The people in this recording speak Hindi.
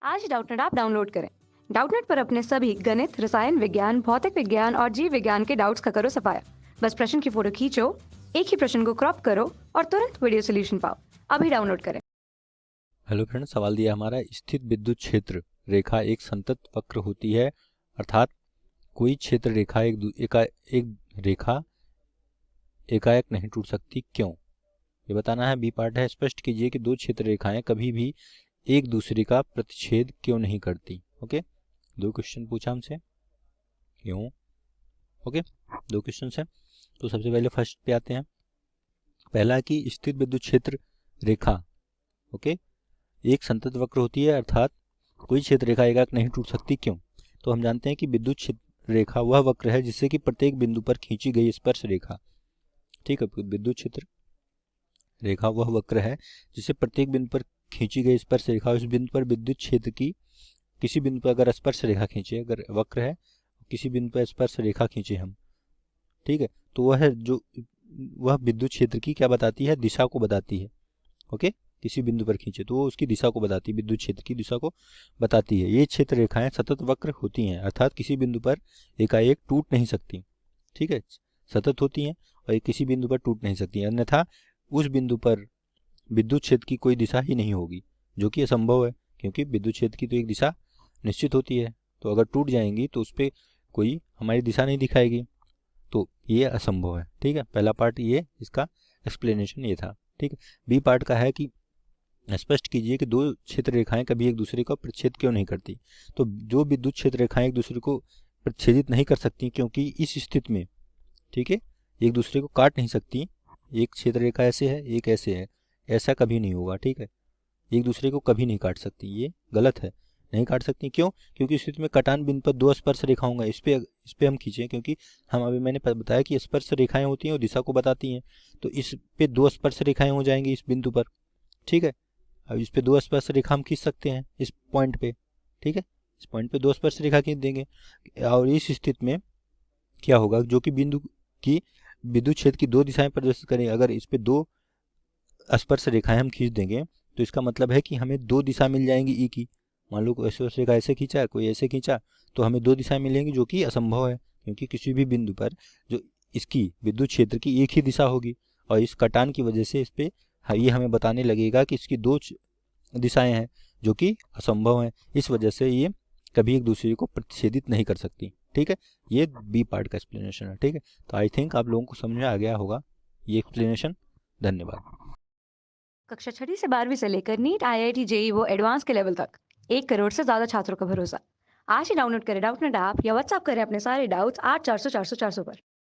आज ही डाउटनेट ऐप डाउनलोड करें। डाउटनेट पर अपने सभी गणित, रसायन विज्ञान, भौतिक विज्ञान और जीव विज्ञान के डाउट्स का करो सफाया। बस प्रश्न की फोटो खींचो, एक ही प्रश्न को क्रॉप करो और तुरंत वीडियो सोल्यूशन पाओ। अभी डाउनलोड करें। हेलो फ्रेंड्स, सवाल दिया हमारा स्थित विद्युत क्षेत्र रेखा एक संतत वक्र होती है, अर्थात कोई क्षेत्र रेखा एक रेखा एकाएक नहीं टूट सकती, क्यों? ये बताना है। बी पार्ट है, स्पष्ट कीजिए कि दो क्षेत्र रेखाएं कभी भी एक दूसरे का प्रतिच्छेद क्यों नहीं करती। ओके, दो क्वेश्चन पूछा हमसे, क्यों? ओके, दो क्वेश्चन है। तो सबसे पहले फर्स्ट पे आते हैं। पहला कि स्थित विद्युत क्षेत्र रेखा ओके एक संतत वक्र होती है, अर्थात कोई क्षेत्र रेखा एकाएक नहीं टूट सकती, क्यों? तो हम जानते हैं कि विद्युत क्षेत्र रेखा वह वक्र है जिससे कि प्रत्येक बिंदु पर खींची गई स्पर्श रेखा, ठीक है, विद्युत क्षेत्र रेखा वह वक्र है जिससे प्रत्येक बिंदु पर खींची गई स्पर्श रेखा, उस बिंदु पर विद्युत क्षेत्र की किसी बिंदु पर अगर स्पर्श रेखा खींचे, अगर वक्र है किसी बिंदु पर स्पर्श रेखा खींचे हम, ठीक है, तो वह विद्युत क्षेत्र की क्या बताती है, दिशा को बताती है। ओके, किसी बिंदु पर खींचे तो वो उसकी दिशा को बताती है, विद्युत क्षेत्र की दिशा को बताती है। ये क्षेत्र रेखाएं सतत वक्र होती हैं, अर्थात किसी बिंदु पर एकाएक टूट नहीं सकती, ठीक है, सतत होती हैं और ये किसी बिंदु पर टूट नहीं सकती, अन्यथा उस बिंदु पर विद्युत क्षेत्र की कोई दिशा ही नहीं होगी, जो कि असंभव है, क्योंकि विद्युत क्षेत्र की तो एक दिशा निश्चित होती है। तो अगर टूट जाएंगी तो उस पर कोई हमारी दिशा नहीं दिखाएगी, तो ये असंभव है। ठीक है, पहला पार्ट ये इसका एक्सप्लेनेशन ये था। ठीक है, बी पार्ट का है कि स्पष्ट कीजिए कि दो क्षेत्र रेखाएं कभी एक दूसरे का प्रतिच्छेद क्यों नहीं करती। तो जो विद्युत क्षेत्र रेखाएं एक दूसरे को प्रतिच्छेदित नहीं कर सकती, क्योंकि इस स्थिति में, ठीक है, एक दूसरे को काट नहीं सकती। एक क्षेत्र रेखा ऐसे है, एक ऐसे है, ऐसा कभी नहीं होगा, ठीक है, एक दूसरे को कभी नहीं काट सकती, ये गलत है, नहीं काट सकती। क्यों? क्योंकि इस स्थिति में कटान बिंदु पर दो स्पर्श रेखा होंगे, इस पे हम खींचे, क्योंकि हम अभी मैंने बताया कि स्पर्श रेखाएं होती हैं और दिशा को बताती हैं, तो इस पे दो स्पर्श रेखाएं हो जाएंगी इस बिंदु पर, ठीक है। अब इस पे दो स्पर्श रेखा हम खींच सकते हैं इस पॉइंट पे, ठीक है, इस पॉइंट पे दो स्पर्श रेखा खींच देंगे और इस स्थिति में क्या होगा, जो कि बिंदु की विद्युत क्षेत्र की दो दिशाएं प्रदर्शित करें, अगर इस पे दो स्पर्श रेखाएं हम खींच देंगे तो इसका मतलब है कि हमें दो दिशा मिल जाएंगी ई की। मान लो कोई स्पर्श रेखा ऐसे खींचा, कोई ऐसे खींचा, तो हमें दो दिशाएं मिलेंगी, जो कि असंभव है, क्योंकि किसी भी बिंदु पर जो इसकी विद्युत क्षेत्र की एक ही दिशा होगी, और इस कटान की वजह से इस पे ये हमें बताने लगेगा कि इसकी दो दिशाएं हैं, जो कि असंभव हैं। इस वजह से ये कभी एक दूसरे को प्रतिच्छेदित नहीं कर सकती। ठीक है, ये बी पार्ट का एक्सप्लेनेशन है। ठीक है, तो आई थिंक आप लोगों को समझ में आ गया होगा ये एक्सप्लेनेशन। धन्यवाद। कक्षा 6 से 12वीं से लेकर नीट, IIT, JEE वो एडवांस के लेवल तक 1 करोड़ से ज्यादा छात्रों का भरोसा। आज ही डाउनलोड करें डाउटनेट ऐप या व्हाट्सएप करें अपने सारे डाउट्स 8400 400 400 पर।